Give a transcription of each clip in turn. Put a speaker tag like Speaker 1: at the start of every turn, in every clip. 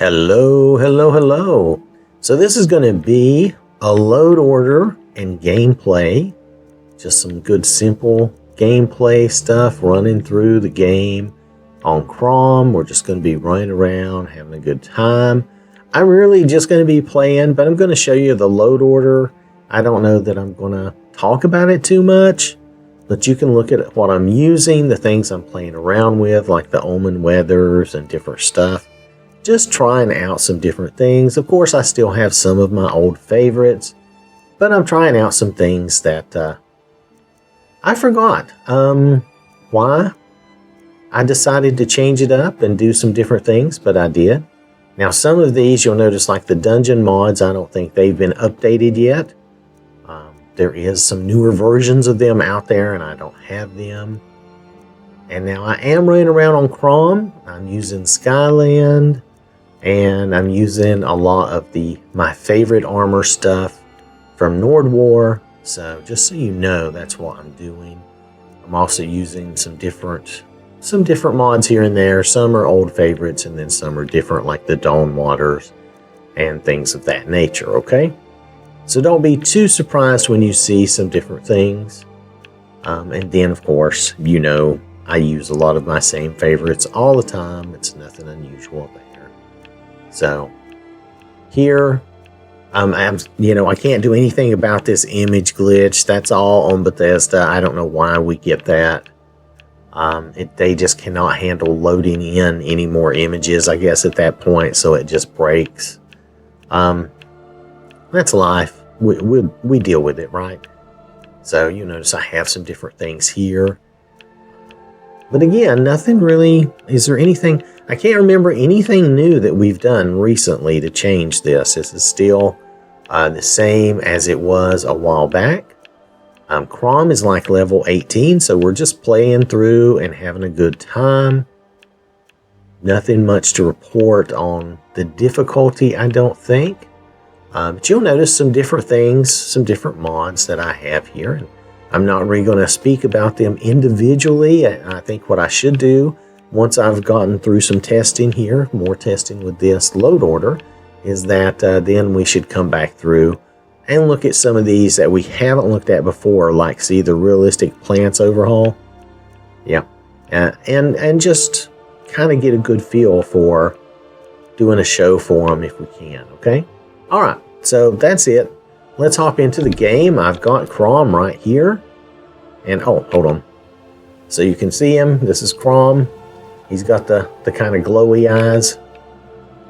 Speaker 1: Hello, hello, hello. So this is going to be a load order and gameplay. Just some good simple gameplay stuff running through the game on Crom. We're just going to be running around, having a good time. I'm really just going to be playing, but I'm going to show you the load order. I don't know that I'm going to talk about it too much, but you can look at what I'm using, the things I'm playing around with, like the Omen weathers and different stuff. Just trying out some different things. Of course, I still have some of my old favorites, but I'm trying out some things that I forgot. Why? I decided to change it up and do some different things, but I did. Now, some of these you'll notice, like the dungeon mods, I don't think they've been updated yet. There is some newer versions of them out there, and I don't have them. And now I am running around on Crom. I'm using Skyrim. And I'm using a lot of my favorite armor stuff from Nord War. So just so you know, that's what I'm doing. I'm also using some different mods here and there. Some are old favorites, and then some are different, like the Dawn Waters and things of that nature, okay? So don't be too surprised when you see some different things. And then, of course, you know, I use a lot of my same favorites all the time. It's nothing unusual there. So here, I can't do anything about this image glitch. That's all on Bethesda. I don't know why we get that. They just cannot handle loading in any more images, I guess, at that point. So it just breaks. That's life. We deal with it, right? So you notice I have some different things here. But again, nothing really. Is there anything? I can't remember anything new that we've done recently to change this. This is still the same as it was a while back. Crom is like level 18, so we're just playing through and having a good time. Nothing much to report on the difficulty, I don't think. But you'll notice some different things, some different mods that I have here. And I'm not really going to speak about them individually. I think what I should do, once I've gotten through some testing here, more testing with this load order, is that then we should come back through and look at some of these that we haven't looked at before, like, see, the realistic plants overhaul. Yeah. And just kind of get a good feel for doing a show for them if we can, okay? All right, so that's it. Let's hop into the game. I've got Crom right here. And, oh, hold on. So you can see him. This is Crom. He's got the kind of glowy eyes.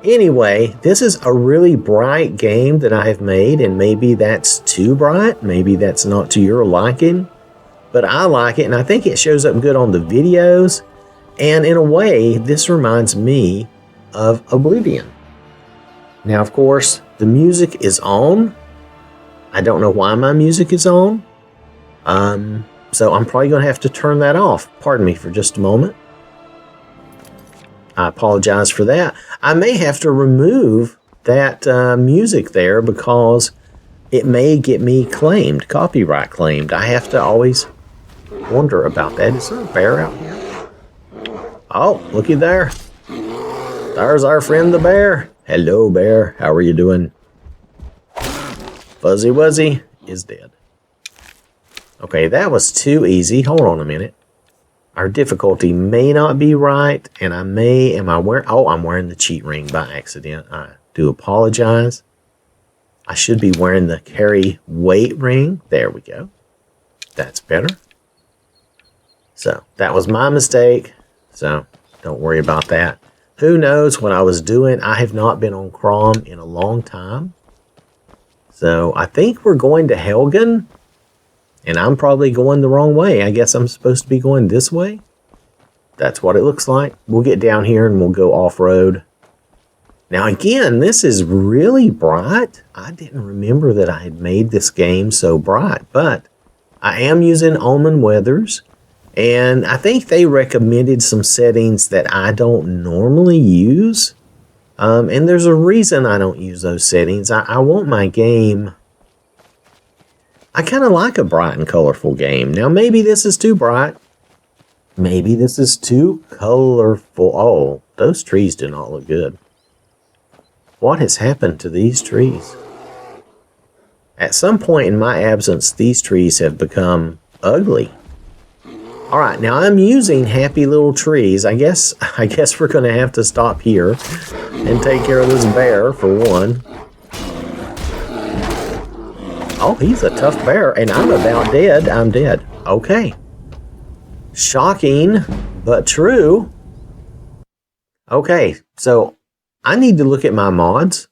Speaker 1: Anyway, this is a really bright game that I have made, and maybe that's too bright. Maybe that's not to your liking. But I like it, and I think it shows up good on the videos. And in a way, this reminds me of Oblivion. Now, of course, the music is on. I don't know why my music is on. So I'm probably going to have to turn that off. Pardon me for just a moment. I apologize for that. I may have to remove that music there because it may get me claimed, copyright claimed. I have to always wonder about that. Is there a bear out here? Oh, looky there. There's our friend the bear. Hello, bear. How are you doing? Fuzzy Wuzzy is dead. Okay, that was too easy. Hold on a minute. Our difficulty may not be right, and I'm wearing the cheat ring by accident. I do apologize. I should be wearing the carry weight ring. There we go. That's better. So, that was my mistake. So, don't worry about that. Who knows what I was doing? I have not been on Crom in a long time. So, I think we're going to Helgen. And I'm probably going the wrong way. I guess I'm supposed to be going this way. That's what it looks like. We'll get down here and we'll go off-road. Now again, this is really bright. I didn't remember that I had made this game so bright. But I am using Omen weathers. And I think they recommended some settings that I don't normally use. And there's a reason I don't use those settings. I want my game... I kind of like a bright and colorful game. Now, maybe this is too bright. Maybe this is too colorful. Oh, those trees do not look good. What has happened to these trees? At some point in my absence, these trees have become ugly. All right, now I'm using happy little trees. I guess we're going to have to stop here and take care of this bear for one. Oh, he's a tough bear, and I'm about dead. I'm dead. Okay. Shocking, but true. Okay, so I need to look at my mods.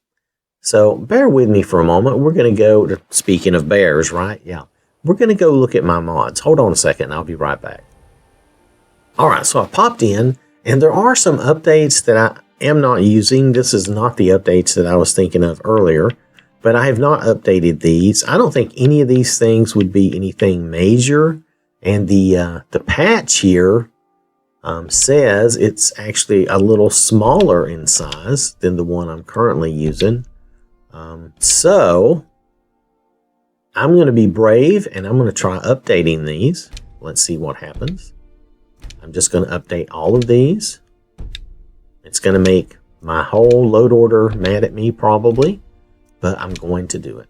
Speaker 1: So bear with me for a moment. We're going to go to, speaking of bears, right? Yeah. We're going to go look at my mods. Hold on a second. I'll be right back. All right, so I popped in, and there are some updates that I am not using. This is not the updates that I was thinking of earlier, but I have not updated these. I don't think any of these things would be anything major. And the patch here says it's actually a little smaller in size than the one I'm currently using. So I'm going to be brave, and I'm going to try updating these. Let's see what happens. I'm just going to update all of these. It's going to make my whole load order mad at me probably, but I'm going to do it.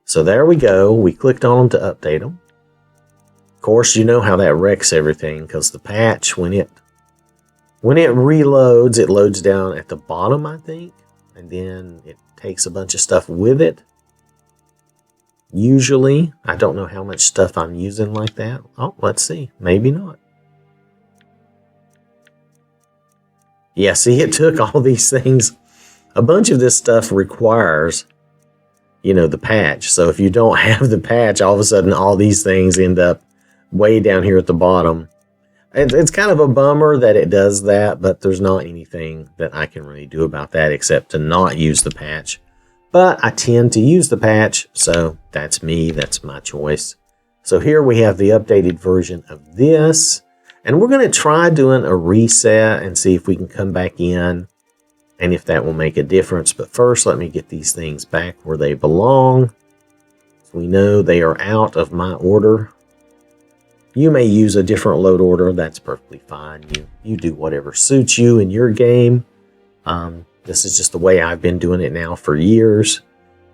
Speaker 1: So there we go. We clicked on them to update them. Of course, you know how that wrecks everything, because the patch, when it reloads, it loads down at the bottom, I think, and then it takes a bunch of stuff with it. Usually, I don't know how much stuff I'm using like that. Oh, let's see. Maybe not. Yeah, see, it took all these things. A bunch of this stuff requires, you know, the patch. So if you don't have the patch, all of a sudden all these things end up way down here at the bottom. It's kind of a bummer that it does that, but there's not anything that I can really do about that except to not use the patch. But I tend to use the patch, so that's me, that's my choice. So here we have the updated version of this, and we're going to try doing a reset and see if we can come back in and if that will make a difference. But first, let me get these things back where they belong. So we know they are out of my order. You may use a different load order. That's perfectly fine. You do whatever suits you in your game. This is just the way I've been doing it now for years.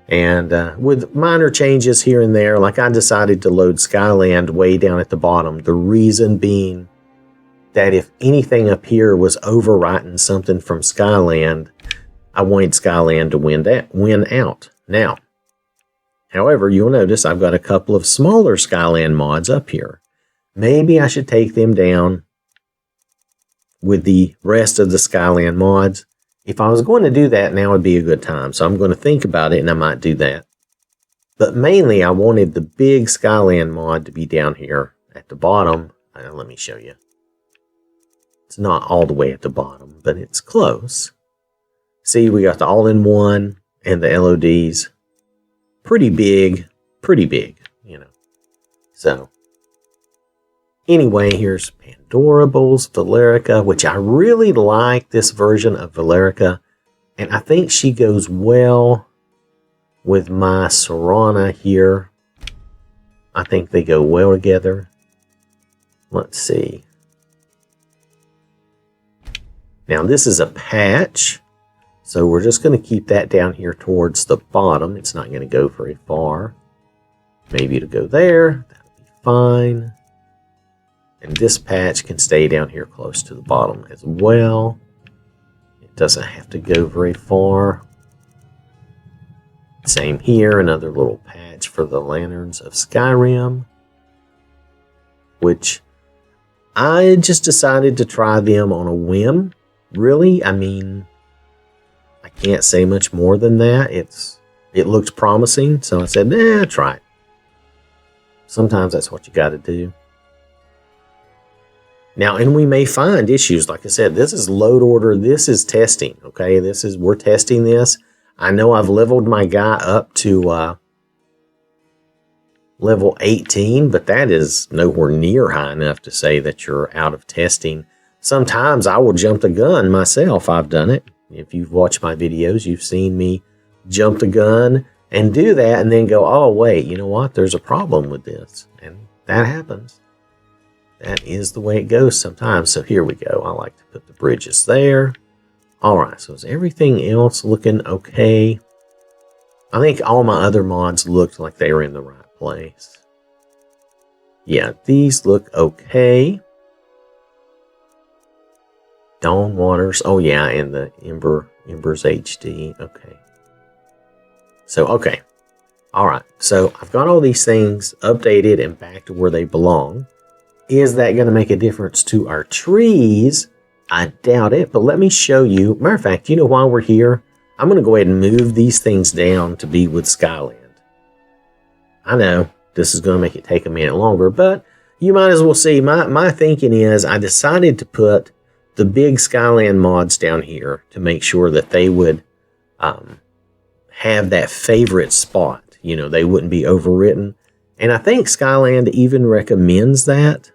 Speaker 1: And with minor changes here and there, like I decided to load Skyland way down at the bottom. The reason being that if anything up here was overwriting something from Skyland, I wanted Skyland to win out. Now, however, you'll notice I've got a couple of smaller Skyland mods up here. Maybe I should take them down with the rest of the Skyland mods. If I was going to do that, now would be a good time. So I'm going to think about it, and I might do that. But mainly, I wanted the big Skyland mod to be down here at the bottom. Let me show you. It's not all the way at the bottom, but it's close. See, we got the all-in-one and the LODs. Pretty big, you know. So, anyway, here's Pandorables, Valerica, which I really like this version of Valerica. And I think she goes well with my Serana here. I think they go well together. Let's see. Now, this is a patch. So we're just going to keep that down here towards the bottom. It's not going to go very far. Maybe it'll go there. That'll be fine. And this patch can stay down here close to the bottom as well. It doesn't have to go very far. Same here, another little patch for the Lanterns of Skyrim, which I just decided to try them on a whim. Really, I mean, I can't say much more than that. It looked promising, so I said, try it. Sometimes that's what you got to do. Now, and we may find issues. Like I said, this is load order. This is testing, okay? We're testing this. I know I've leveled my guy up to level 18, but that is nowhere near high enough to say that you're out of testing. Sometimes I will jump the gun myself. I've done it. If you've watched my videos, you've seen me jump the gun and do that and then go, oh, wait, you know what? There's a problem with this. And that happens. That is the way it goes sometimes. So here we go. I like to put the bridges there. Alright, so is everything else looking okay? I think all my other mods looked like they were in the right place. Yeah, these look okay. Dawn Waters. Oh yeah, and the Embers HD. Okay. So, okay. Alright, so I've got all these things updated and back to where they belong. Is that going to make a difference to our trees? I doubt it, but let me show you. Matter of fact, while we're here, I'm going to go ahead and move these things down to be with Skyland. I know this is going to make it take a minute longer, but you might as well see. My thinking is I decided to put the big Skyland mods down here to make sure that they would have that favorite spot. They wouldn't be overwritten. And I think Skyland even recommends that.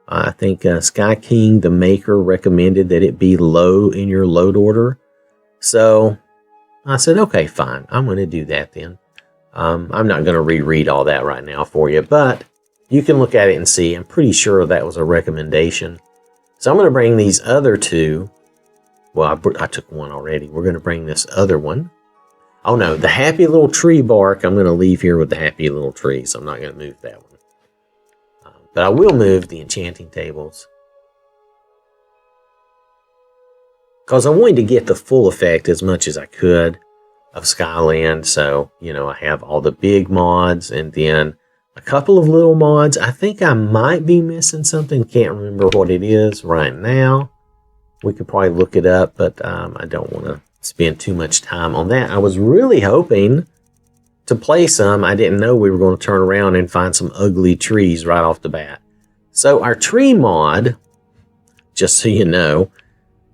Speaker 1: I think Sky King, the maker, recommended that it be low in your load order. So I said, okay, fine. I'm going to do that then. I'm not going to reread all that right now for you, but you can look at it and see. I'm pretty sure that was a recommendation. So I'm going to bring these other two. Well, I took one already. We're going to bring this other one. Oh no, the happy little tree bark, I'm going to leave here with the happy little tree, so I'm not going to move that one. But I will move the enchanting tables. Because I wanted to get the full effect as much as I could of Skyland. So, I have all the big mods and then a couple of little mods. I think I might be missing something. Can't remember what it is right now. We could probably look it up, but I don't want to spend too much time on that. I was really hoping to play some. I didn't know we were going to turn around and find some ugly trees right off the bat. So our tree mod, just so you know,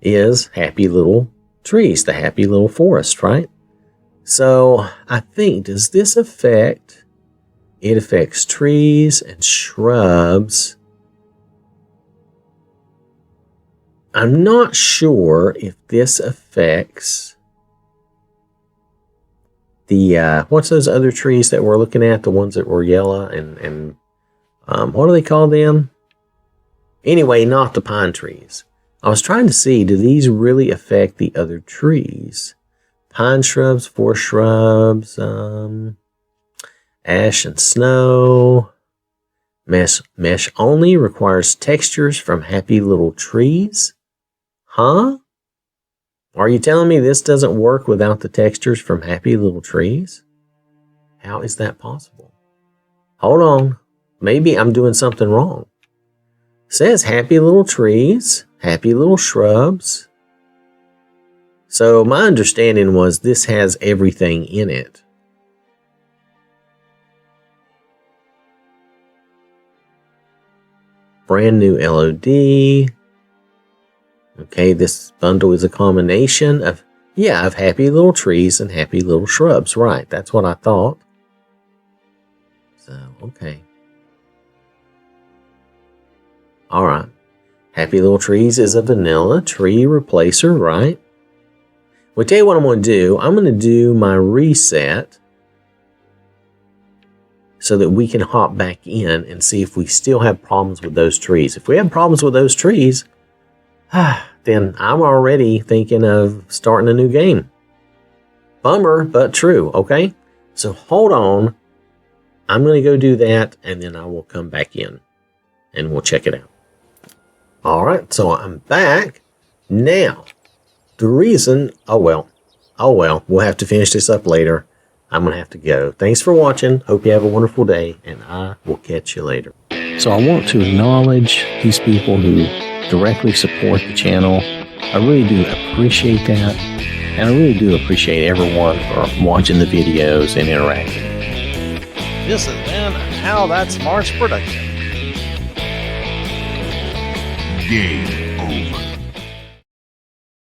Speaker 1: is happy little trees, the happy little forest, right? So I think, does this affect? It affects trees and shrubs. I'm not sure if this affects the, what's those other trees that we're looking at? The ones that were yellow and what do they call them? Anyway, not the pine trees. I was trying to see, do these really affect the other trees? Pine shrubs, forest shrubs, ash and snow. Mesh only requires textures from happy little trees. Huh? Are you telling me this doesn't work without the textures from happy little trees? How is that possible? Hold on. Maybe I'm doing something wrong. It says happy little trees, happy little shrubs. So my understanding was this has everything in it. Brand new LOD. Okay, this bundle is a combination of happy little trees and happy little shrubs. Right, that's what I thought. So, okay. All right. Happy Little Trees is a vanilla tree replacer, right? Well, tell you what I'm going to do. I'm going to do my reset so that we can hop back in and see if we still have problems with those trees. If we have problems with those trees, then I'm already thinking of starting a new game. Bummer, but true, okay? So hold on. I'm going to go do that, and then I will come back in, and we'll check it out. All right, so I'm back. Now, the reason, oh well, we'll have to finish this up later. I'm going to have to go. Thanks for watching. Hope you have a wonderful day, and I will catch you later. So I want to acknowledge these people who directly support the channel. I really do appreciate that, and I really do appreciate everyone for watching the videos and interacting. This has been an OwwThatSmarts production.
Speaker 2: Game over.